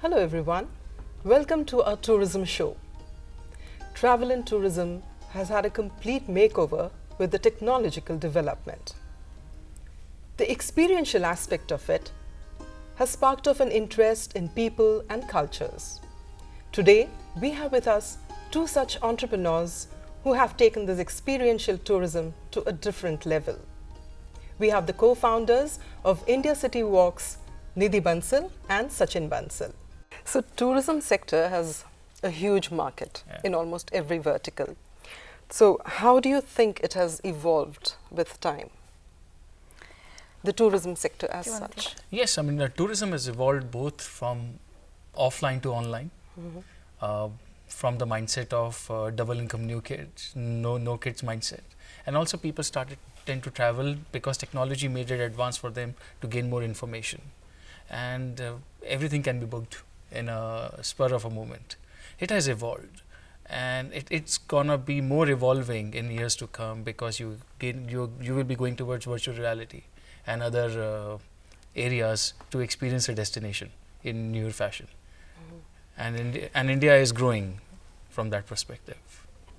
Hello everyone, welcome to our tourism show. Travel and tourism has had a complete makeover with the technological development. The experiential aspect of it has sparked off an interest in people and cultures. Today, we have with us two such entrepreneurs who have taken this experiential tourism to a different level. We have the co-founders of India City Walks, Nidhi Bansal and Sachin Bansal. So tourism sector has a huge market in almost every vertical. So how do you think it has evolved with time? The tourism sector as such. Yes, I mean tourism has evolved both from offline to online, from the mindset of double income no kids mindset, and also people tend to travel because technology made it advanced for them to gain more information, and everything can be booked in a spur of a moment. It has evolved, and it's gonna be more evolving in years to come because you will be going towards virtual reality and other areas to experience a destination in newer fashion. And India is growing from that perspective.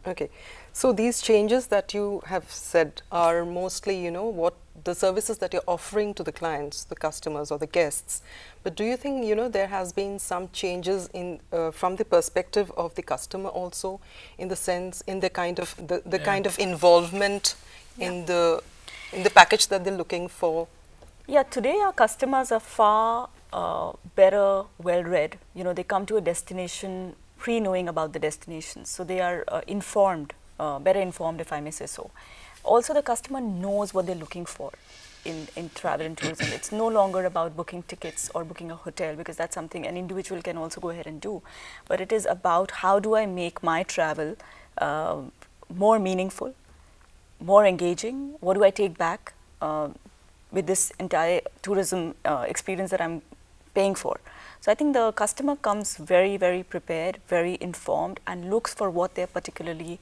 Okay, so these changes that you have said are mostly, what the services that you're offering to the clients, the customers or the guests. But do you think, there has been some changes in from the perspective of the customer also, in the sense, in the kind of the kind of involvement in the package that they're looking for? Yeah, today our customers are far better, well-read. They come to a destination pre-knowing about the destination, so they are informed, better informed, if I may say so. Also, the customer knows what they're looking for in travel and tourism. It's no longer about booking tickets or booking a hotel, because that's something an individual can also go ahead and do. But it is about how do I make my travel more meaningful, more engaging? What do I take back with this entire tourism experience that I'm paying for? So I think the customer comes very, very prepared, very informed, and looks for what they're particularly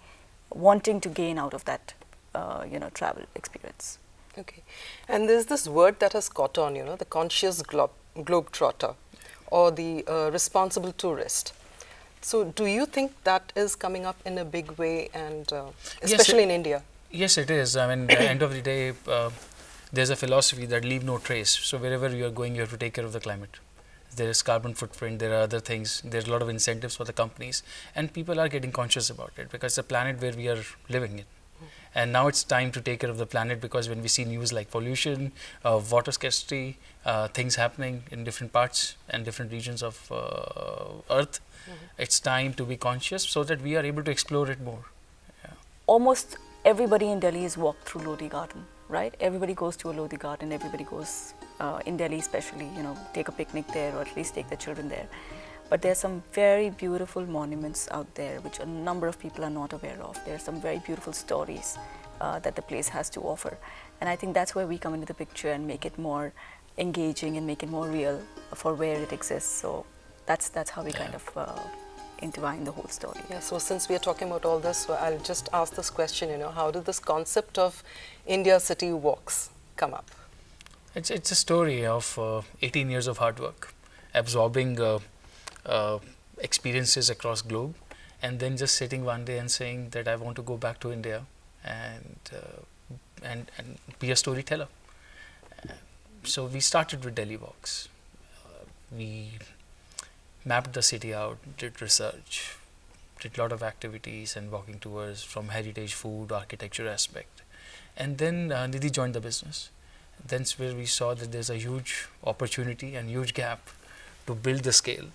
wanting to gain out of that, travel experience. Okay, and there's this word that has caught on, the conscious globetrotter or the responsible tourist. So do you think that is coming up in a big way, and especially in India? Yes, it is. I mean, at the end of the day, there's a philosophy that leave no trace. So wherever you are going, you have to take care of the climate. There is carbon footprint, there are other things, there's a lot of incentives for the companies, and people are getting conscious about it because it's a planet where we are living in. And now it's time to take care of the planet, because when we see news like pollution, water scarcity, things happening in different parts and different regions of Earth, it's time to be conscious so that we are able to explore it more. Yeah. Almost everybody in Delhi has walked through Lodi Garden, right? Everybody goes to a Lodi Garden, everybody goes in Delhi especially, take a picnic there, or at least take their children there. But there are some very beautiful monuments out there which a number of people are not aware of. There are some very beautiful stories that the place has to offer. And I think that's where we come into the picture and make it more engaging and make it more real for where it exists. So that's how we kind of intertwine the whole story. Yeah, so since we are talking about all this, so I'll just ask this question, how did this concept of India City Walks come up? It's a story of 18 years of hard work, absorbing experiences across globe, and then just sitting one day and saying that I want to go back to India and be a storyteller. So we started with Delhi Walks. We mapped the city out, did research, did a lot of activities and walking tours from heritage, food, architecture aspect. And then Nidhi joined the business. That's where we saw that there's a huge opportunity and huge gap to build the scale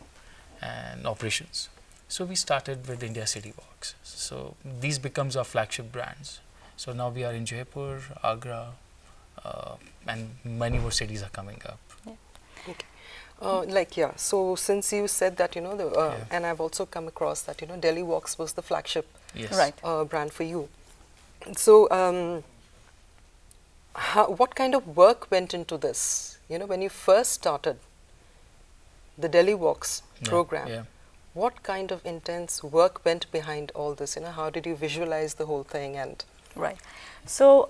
and operations. So we started with India City Walks. So these becomes our flagship brands. So now we are in Jaipur, Agra, and many more cities are coming up. Yeah. Okay. So since you said that, and I've also come across that, Delhi Walks was the flagship brand for you. So what kind of work went into this? When you first started the Delhi Walks program, what kind of intense work went behind all this? How did you visualize the whole thing? And right. So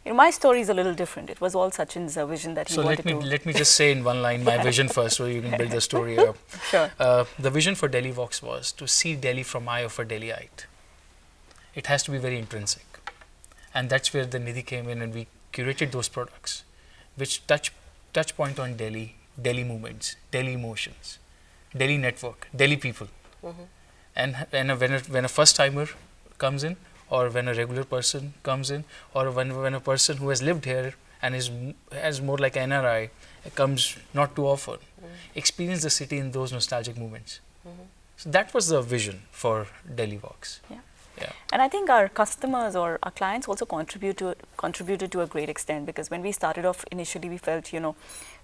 My story is a little different. It was all Sachin's vision that he So wanted to. let me just say in one line my vision first, so you can build the story up. Sure. The vision for Delhi Vox was to see Delhi from eye of a Delhiite. It has to be very intrinsic, and that's where the Nidhi came in, and we curated those products, which touch point on Delhi, Delhi movements, Delhi emotions, Delhi network, Delhi people. And when a first timer comes in, or when a regular person comes in, or when a person who has lived here and is more like an NRI comes not too often, experience the city in those nostalgic moments. So that was the vision for Delhi Vox. Yeah. Yeah. And I think our customers or our clients also contributed to a great extent, because when we started off initially, we felt,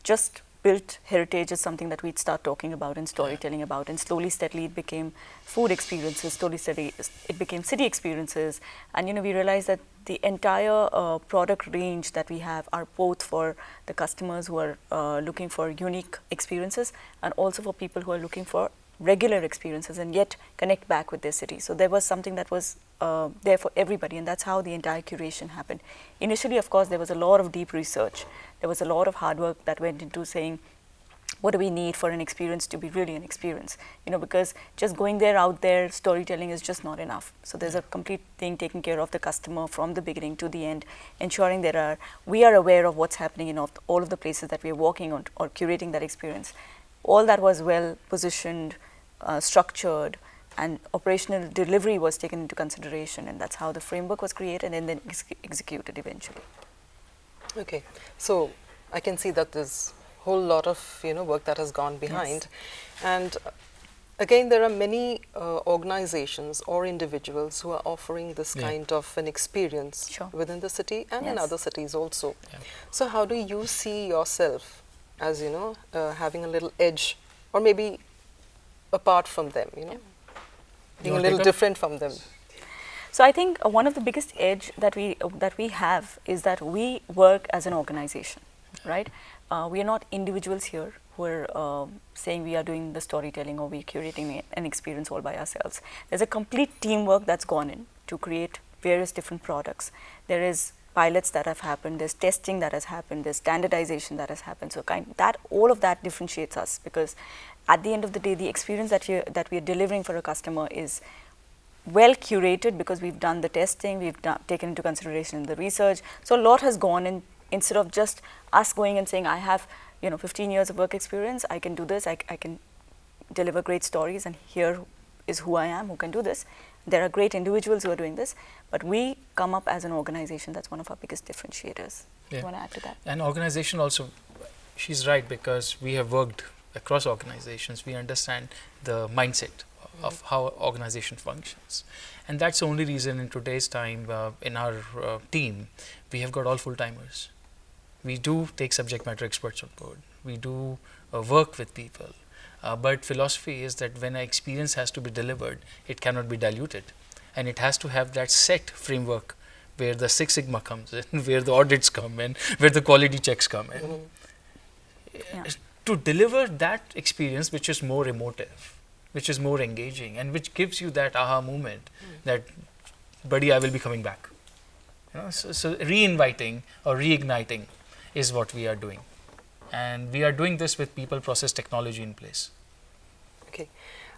just built heritage is something that we'd start talking about and storytelling about, and slowly, steadily it became food experiences, slowly, steadily it became city experiences, and we realized that the entire product range that we have are both for the customers who are looking for unique experiences, and also for people who are looking for regular experiences and yet connect back with their city. So there was something that was there for everybody, and that's how the entire curation happened. Initially, of course, there was a lot of deep research. There was a lot of hard work that went into saying, what do we need for an experience to be really an experience? Because just going there, out there, storytelling is just not enough. So there's a complete thing taking care of the customer from the beginning to the end, ensuring we are aware of what's happening in all of the places that we are walking on or curating that experience. All that was well positioned, structured, and operational delivery was taken into consideration, and that's how the framework was created and then executed eventually. Okay, so I can see that there's a whole lot of work that has gone behind, and again there are many organizations or individuals who are offering this kind of an experience within the city and in other cities also. So how do you see yourself as having a little edge, or maybe apart from them, being a little different from them? So I think one of the biggest edge that we have is that we work as an organization, right? We are not individuals here who are saying we are doing the storytelling or we are curating an experience all by ourselves. There's a complete teamwork that's gone in to create various different products. There is pilots that have happened, there's testing that has happened, there's standardization that has happened. So all of that differentiates us, because at the end of the day, the experience that we are delivering for a customer is well curated, because we've done the testing, we've taken into consideration the research. So a lot has gone in, instead of just us going and saying, I have 15 years of work experience, I can do this, I can deliver great stories, and here is who I am, who can do this. There are great individuals who are doing this, but we come up as an organization. That's one of our biggest differentiators. Do you want to add to that? And organization also, she's right, because we have worked across organizations. We understand the mindset of how organization functions, and that's the only reason in today's time in our team we have got all full-timers. We do take subject matter experts on board. We do work with people. But philosophy is that when an experience has to be delivered, it cannot be diluted, and it has to have that set framework where the Six Sigma comes in, where the audits come in, where the quality checks come in. To deliver that experience which is more emotive, which is more engaging, and which gives you that aha moment that, buddy, I will be coming back. So re-inviting or reigniting is what we are doing. And we are doing this with people, process, technology in place. Okay.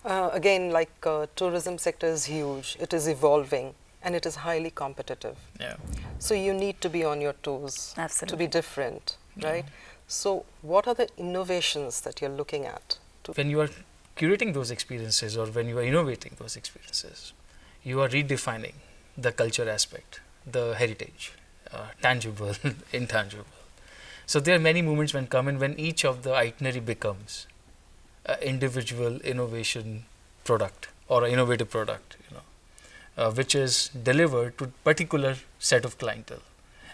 Again, like tourism sector is huge, it is evolving, and it is highly competitive. Yeah. So you need to be on your toes to be different, right? So what are the innovations that you're looking at? When you are curating those experiences, or when you are innovating those experiences, you are redefining the culture aspect, the heritage, tangible, intangible. So there are many moments when come in when each of the itinerary becomes an individual innovation product or an innovative product, which is delivered to particular set of clientele,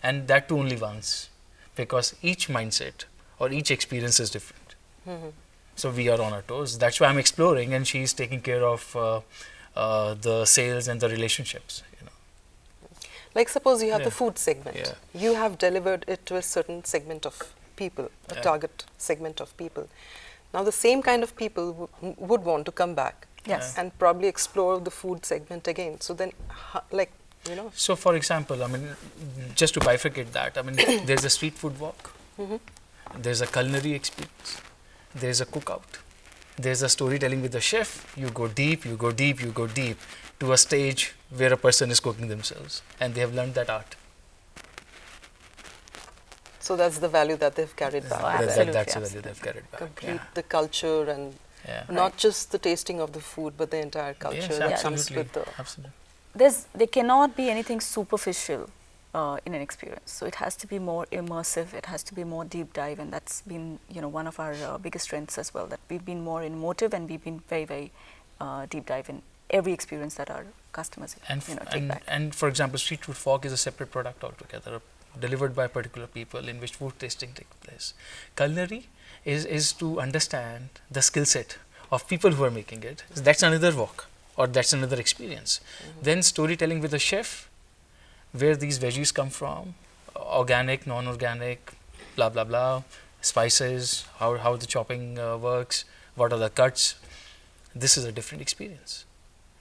and that too only once, because each mindset or each experience is different. So we are on our toes. That's why I'm exploring, and she's taking care of the sales and the relationships. Like suppose you have the food segment. You have delivered it to a certain segment of people, a target segment of people. Now the same kind of people would want to come back and probably explore the food segment again. So then, like, you know? So, for example, I mean, just to bifurcate that, I mean, there's a street food walk, there's a culinary experience, there's a cookout, there's a storytelling with the chef. You go deep, you go deep, you go deep to a stage where a person is cooking themselves, and they have learned that art. So that's the value that they've carried back. absolutely, That's the value they've carried back. Complete the culture and Yeah. not just the tasting of the food, but the entire culture Yes, that comes absolutely. with the. Absolutely. There cannot be anything superficial in an experience. So it has to be more immersive. It has to be more deep dive, and that's been one of our biggest strengths as well. That we've been more emotive, and we've been very very deep dive in every experience that our customers take back. And for example, street food fork is a separate product altogether, delivered by particular people in which food tasting takes place. Culinary is to understand the skill set of people who are making it. That's another walk, or that's another experience. Then storytelling with a chef, where these veggies come from, organic, non-organic, blah blah blah, spices, how the chopping works, what are the cuts. This is a different experience,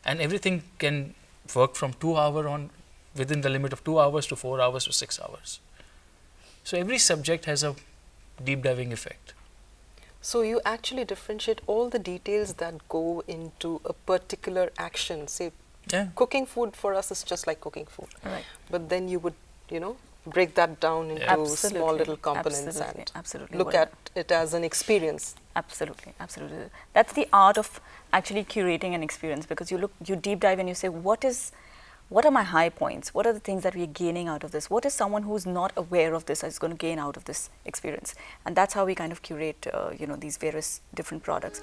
and everything can work from 2 hours on, within the limit of 2 hours to 4 hours to 6 hours. So every subject has a deep diving effect. So you actually differentiate all the details that go into a particular action. Say, Yeah. cooking food for us is just like cooking food. Right. But then you would, break that down into Absolutely. small little components Absolutely. and Absolutely. look at it as an experience. Absolutely, absolutely. That's the art of actually curating an experience, because you deep dive and you say, what are my high points? What are the things that we are gaining out of this? What is someone who's not aware of this is going to gain out of this experience? And that's how we kind of curate, these various different products.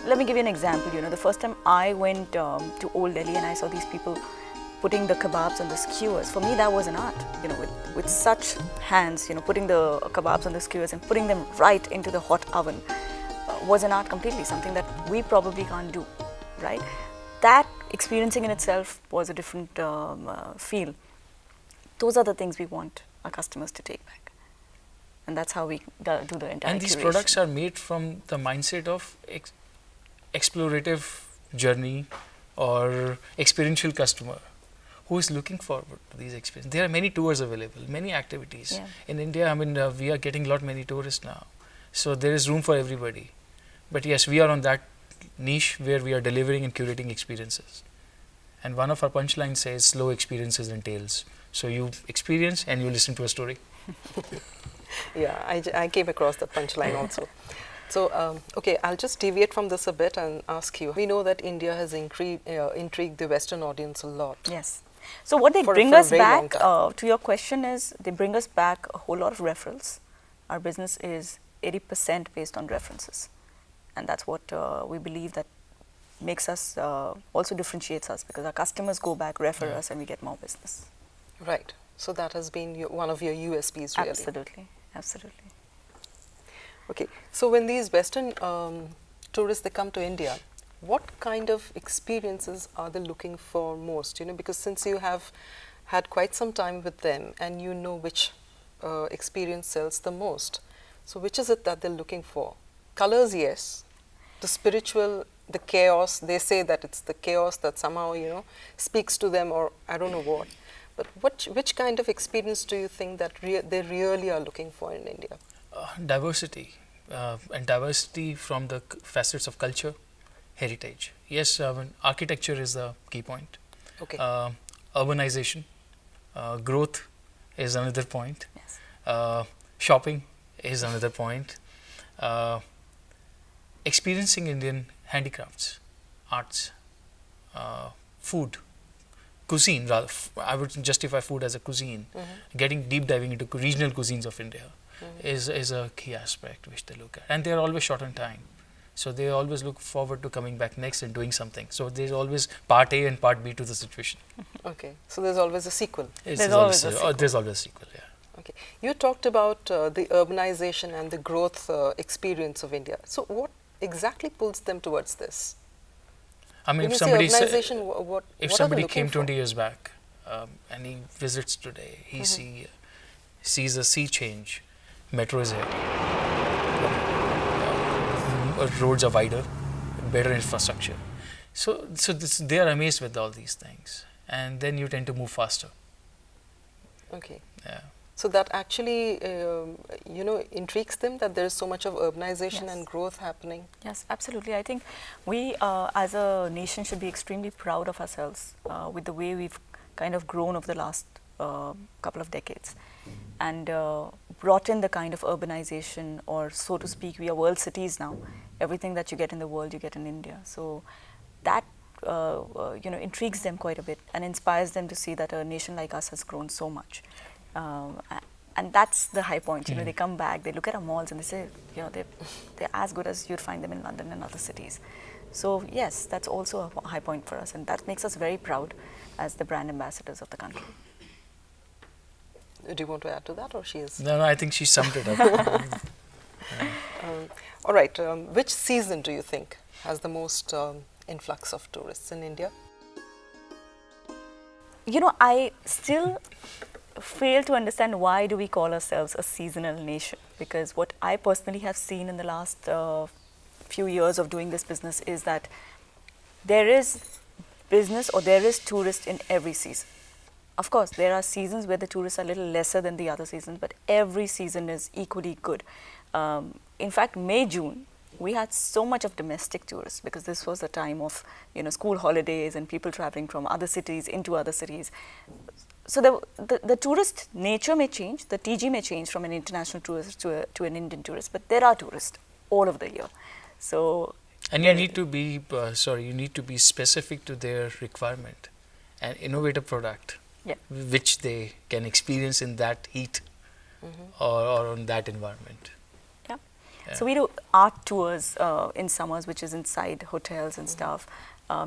Let me give you an example. The first time I went to Old Delhi and I saw these people putting the kebabs on the skewers. For me, that was an art. With such hands, putting the kebabs on the skewers and putting them right into the hot oven was an art completely. Something that we probably can't do, right? That experiencing in itself was a different feel. Those are the things we want our customers to take back, and that's how we do the entire. And these curation. products are made from the mindset of explorative journey or experiential customer who is looking forward to these experiences. There are many tours available, many activities. Yeah. In India, I mean, we are getting many tourists now, so there is room for everybody. But yes, we are on that niche where we are delivering and curating experiences. And one of our punchlines says, slow experiences and tales. So you experience and you listen to a story. Yeah, I came across that punchline also. So, okay, I'll just deviate from this a bit and ask you. We know that India has intrigued the Western audience a lot. Yes. So what they For bring a us very long back, time. to your question, is they bring us back a whole lot of referrals. Our business is 80% based on references. And that's what we believe that makes us, also differentiates us, because our customers go back, refer us, and we get more business. Right. So that has been one of your USPs, really. Absolutely. Absolutely. Okay. So when these Western tourists, they come to India, what kind of experiences are they looking for most? Because since you have had quite some time with them and you know which experience sells the most, so which is it that they're looking for? Colors, yes. The spiritual, the chaos, they say that it's the chaos that somehow, speaks to them, or I don't know what. But which kind of experience do you think that they really are looking for in India? Diversity, and diversity from the facets of culture, heritage. Yes, architecture is the key point. Okay. Urbanization, growth is another point. Yes. Shopping is another point. Experiencing Indian handicrafts, arts, food, cuisine, rather. I would justify food as a cuisine. Getting deep diving into regional cuisines of India is a key aspect which they look at. And they are always short on time. So they always look forward to coming back next and doing something. So there's always part A and part B to the situation. Okay. So there's always a sequel. There's always a sequel. There's always a sequel, yeah. Okay. You talked about the urbanization and the growth experience of India. So what exactly pulls them towards this? I mean, When if you say somebody urbanization, if what are they somebody looking came for? 20 years back and he visits today, he sees a sea change. Metro is here. Roads are wider, better infrastructure. So they are amazed with all these things. and then you tend to move faster. Okay. Yeah. So that actually, intrigues them that there is so much of urbanization Yes. and growth happening. Yes, absolutely. I think we as a nation should be extremely proud of ourselves with the way we've kind of grown over the last couple of decades and brought in the kind of urbanization, or so to speak, we are world cities now. Everything that you get in the world, you get in India. So that intrigues them quite a bit and inspires them to see that a nation like us has grown so much. And that's the high point. They come back, they look at our malls and they say, they're as good as you'd find them in London and other cities. So yes, that's also a high point for us, and that makes us very proud as the brand ambassadors of the country. Do you want to add to that, or she is? No, I think she summed it up. All right. Which season do you think has the most influx of tourists in India? I still fail to understand why do we call ourselves a seasonal nation, because what I personally have seen in the last few years of doing this business is that there is business or there is tourist in every season. Of course, there are seasons where the tourists are a little lesser than the other seasons, but every season is equally good. In fact, May, June, we had so much of domestic tourists because this was the time of school holidays and people traveling from other cities into other cities. So the tourist nature may change, the TG may change from an international tourist to an Indian tourist, but there are tourists all over the year. So And you need to be you need to be specific to their requirement and innovate a product which they can experience in that heat or on that environment. Yeah. So we do art tours in summers, which is inside hotels and stuff.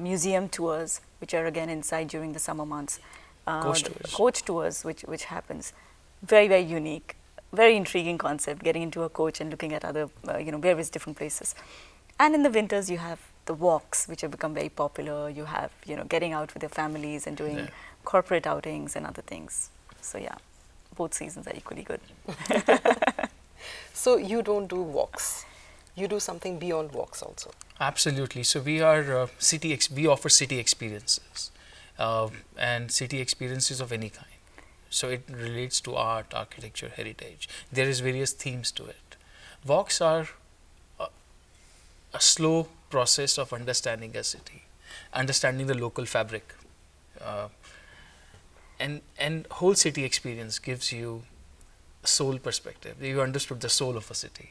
Museum tours, which are again inside during the summer months. Coach tours, which happens. Very, very unique, very intriguing concept, getting into a coach and looking at other, various different places. And in the winters, you have the walks, which have become very popular. You have, getting out with your families and doing corporate outings and other things. So yeah, both seasons are equally good. So you don't do walks. You do something beyond walks also. Absolutely. So we are we offer city experiences and city experiences of any kind. So it relates to art, architecture, heritage. There is various themes to it. Walks are a slow process of understanding a city, understanding the local fabric, and whole city experience gives you a soul perspective. You understood the soul of a city.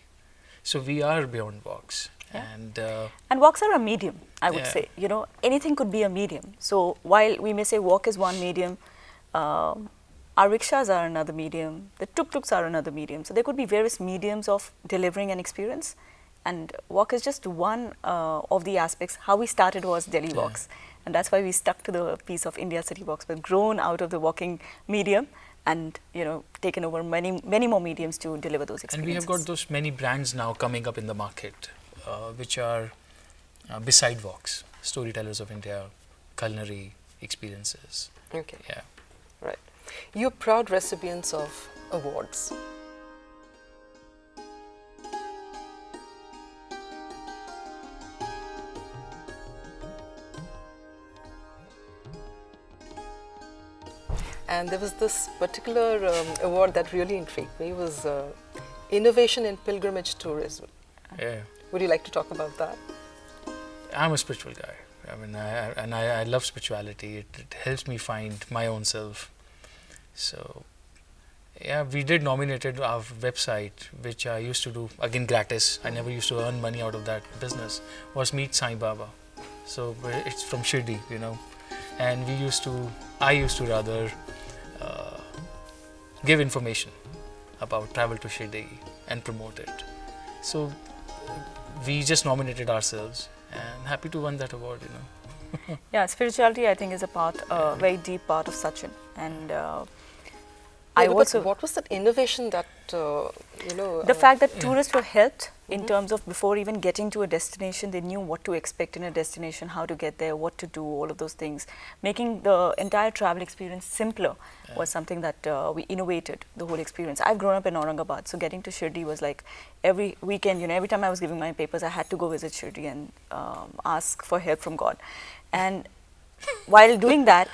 So we are beyond walks. Yeah. And walks are a medium, I would say. Anything could be a medium. So while we may say walk is one medium, our rickshaws are another medium, the tuk-tuks are another medium. So there could be various mediums of delivering an experience. And walk is just one of the aspects. How we started was Delhi walks. And that's why we stuck to the piece of India City Walks, but grown out of the walking medium and taken over many more mediums to deliver those experiences. And we have got those many brands now coming up in the market, which are beside walks, Storytellers of India, culinary experiences. Okay. Yeah. Right. You're proud recipients of awards. And there was this particular award that really intrigued me. It was Innovation in Pilgrimage Tourism. Yeah. Would you like to talk about that? I'm a spiritual guy. I love spirituality. It helps me find my own self. So, yeah, we did nominated our website, which I used to do, again, gratis. I never used to earn money out of that business, was Meet Sai Baba. So, it's from Shirdi, and I used to rather give information about travel to Shirdi and promote it. So we just nominated ourselves and happy to win that award, Yeah, spirituality I think is a part, very deep part of Sachin. And what was that innovation that, the fact that tourists were helped in terms of before even getting to a destination, they knew what to expect in a destination, how to get there, what to do, all of those things. Making the entire travel experience simpler was something that we innovated, the whole experience. I've grown up in Aurangabad, so getting to Shirdi was like every weekend, every time I was giving my papers, I had to go visit Shirdi and ask for help from God. And while doing that,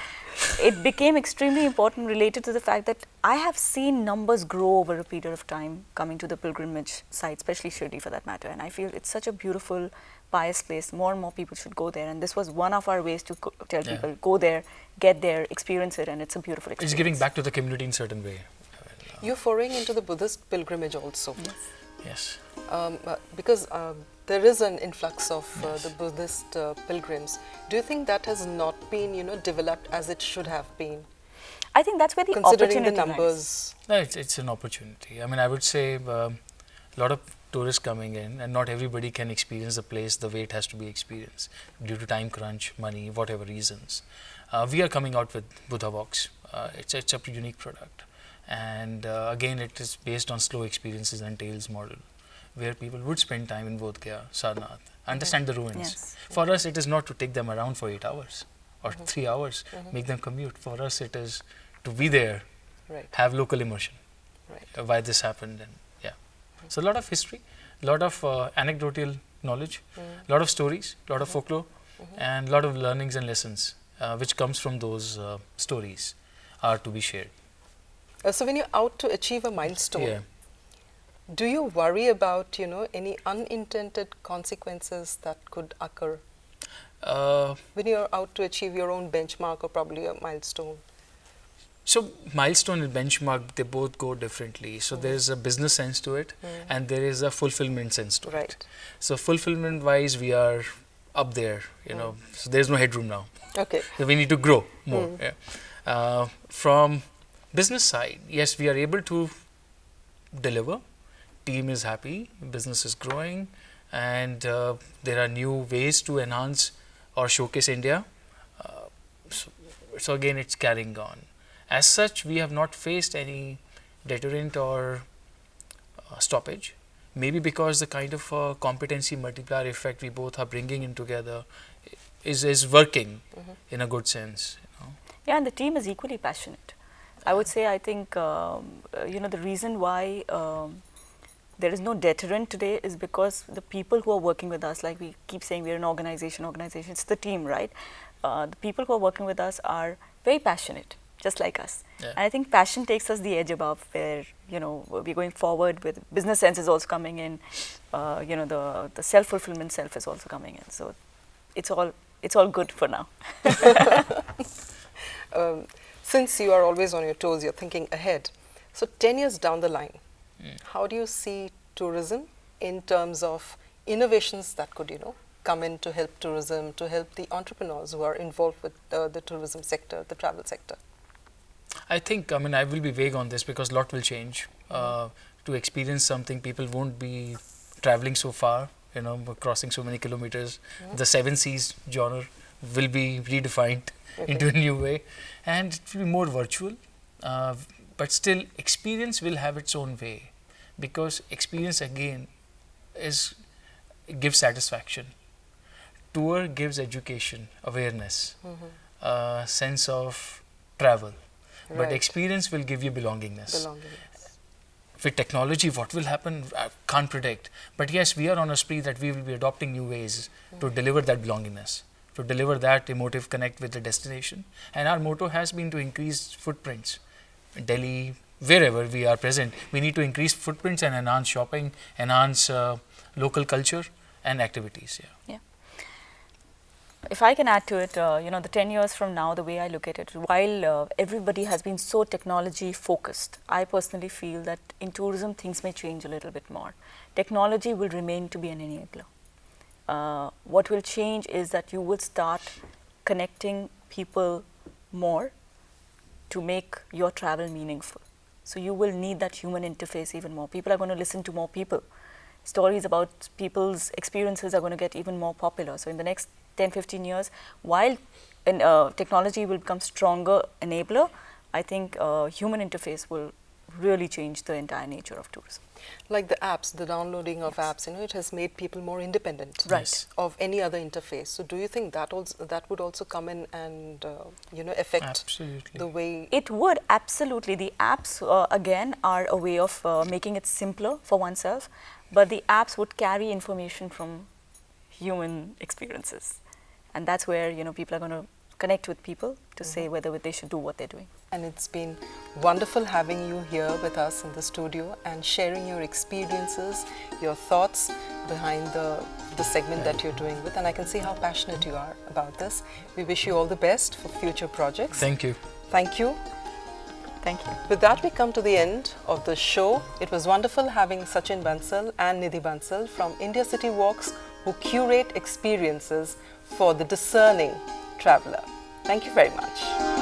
it became extremely important related to the fact that I have seen numbers grow over a period of time coming to the pilgrimage site, especially Shirdi for that matter. And I feel it's such a beautiful, pious place. More and more people should go there. And this was one of our ways to tell people, go there, get there, experience it, and it's a beautiful experience. It's giving back to the community in a certain way. You're foraying into the Buddhist pilgrimage also. Yes. Yes. Because there is an influx of the Buddhist pilgrims. Do you think that has not been, developed as it should have been? I think that's where the Considering opportunity the numbers. No, it's an opportunity. I mean, I would say a lot of tourists coming in, and not everybody can experience the place the way it has to be experienced due to time crunch, money, whatever reasons. We are coming out with Buddha Walks. It's a unique product. And again, it is based on slow experiences and tales model, where people would spend time in Bodh Gaya, Sarnath, understand the ruins. Yes. For us, it is not to take them around for 8 hours or 3 hours, make them commute. For us, it is to be there, Right. have local immersion, Right. why this happened, and yeah. So a lot of history, a lot of anecdotal knowledge, a lot of stories, a lot of folklore, and a lot of learnings and lessons which comes from those stories are to be shared. So when you're out to achieve a milestone, Yeah. do you worry about, any unintended consequences that could occur when you're out to achieve your own benchmark or probably a milestone? So milestone and benchmark, they both go differently. So there is a business sense to it, and there is a fulfillment sense to Right. it. So fulfillment wise, we are up there, so there's no headroom now. Okay. So we need to grow more. Yeah. From business side, yes, we are able to deliver. Team is happy, business is growing, and there are new ways to enhance or showcase India. So again, it's carrying on. As such, we have not faced any deterrent or stoppage. Maybe because the kind of competency multiplier effect we both are bringing in together is working in a good sense. Yeah, and the team is equally passionate. I would say, I think, the reason why there is no deterrent today is because the people who are working with us, like we keep saying, we're an organization, it's the team, right? The people who are working with us are very passionate, just like us. Yeah. And I think passion takes us the edge above where, we're going forward with business sense is also coming in, the self-fulfillment self is also coming in. So it's all good for now. Since you are always on your toes, you're thinking ahead. So 10 years down the line, how do you see tourism in terms of innovations that could, come in to help tourism, to help the entrepreneurs who are involved with the tourism sector, the travel sector? I think, I will be vague on this because a lot will change. To experience something, people won't be traveling so far, crossing so many kilometers. The 7 Seas genre will be redefined into a new way, and it will be more virtual. But still, experience will have its own way, because experience again gives satisfaction. Tour gives education, awareness, sense of travel. But Right. experience will give you belongingness. Belongingness. With technology, what will happen, I can't predict. But yes, we are on a spree that we will be adopting new ways to deliver that belongingness, to deliver that emotive connect with the destination. And our motto has been to increase footprints. Delhi, wherever we are present, we need to increase footprints and enhance shopping, enhance local culture and activities. Yeah. If I can add to it, the 10 years from now, the way I look at it, while everybody has been so technology focused, I personally feel that in tourism, things may change a little bit more. Technology will remain to be an enabler. What will change is that you will start connecting people more to make your travel meaningful. So you will need that human interface even more. People are going to listen to more people. Stories about people's experiences are going to get even more popular. So in the next 10-15 years, while technology will become stronger enabler, I think human interface will really change the entire nature of tourism. Like the apps, the downloading of apps, it has made people more independent Right. of any other interface. So do you think that would also come in and affect Absolutely. the way? It would, absolutely. The apps, again, are a way of making it simpler for oneself, but the apps would carry information from human experiences. And that's where, people are going to connect with people to say whether they should do what they're doing. And it's been wonderful having you here with us in the studio and sharing your experiences, your thoughts behind the segment that you're doing with. And I can see how passionate you are about this. We wish you all the best for future projects. Thank you. Thank you. Thank you. With that, we come to the end of the show. It was wonderful having Sachin Bansal and Nidhi Bansal from India City Walks, who curate experiences for the discerning traveler. Thank you very much.